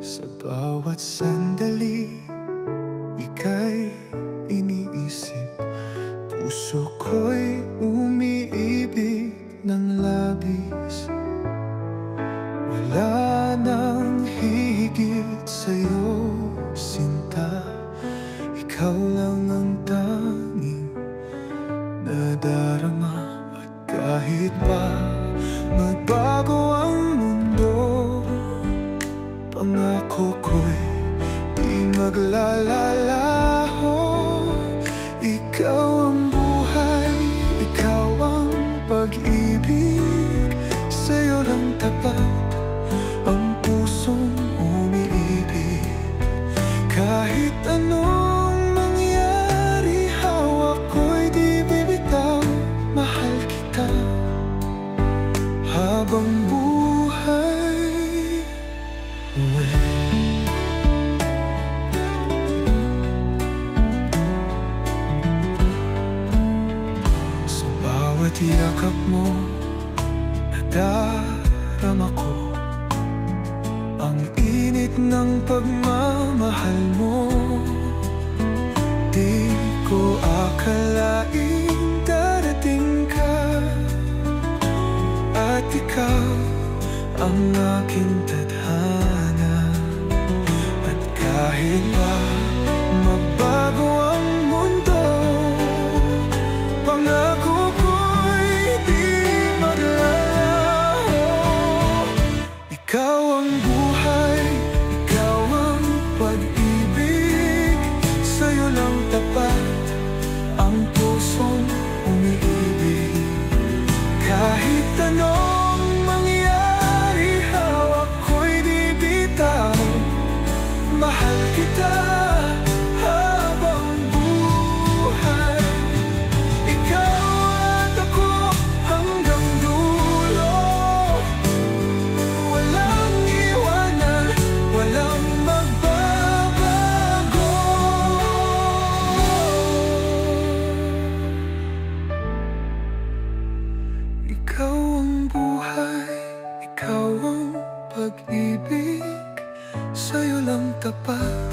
Sa bawat sandali, ika'y iniisip. Puso ko'y umiibig ng labis. Wala nang hihigit sa'yo, sinta. Ikaw lang ang tanging nadarama. At kahit pa magbago ang mundo, pangako ko'y di maglalalaho. Ikaw ang buhay, ikaw ang pag-ibig. Sa'yo lang tapat ang pusong umiibig. Kahit anong mangyari, hawak ko'y di bibitaw. Mahal kita habang buhay. Sa bawat yakap mo, nadarama ko ang init ng pagmamahal mo. Di ko akalaing darating ka, at ikaw ang aking tadhana. At kahit pa magbago ang mundo, pangako ko'y di maglalaho. Ikaw ang buhay, ikaw ang pag-ibig. Sa'yo lang tapat ang pusong umiibig. Kahit anong mangyari, hawak ko'y di bitaw. Mahal kita habang buhay. Ikaw at ako hanggang dulo. Walang iwanan, walang magbabago. Ikaw ang buhay, ikaw ang pag-ibig. Sa'yo lang tapat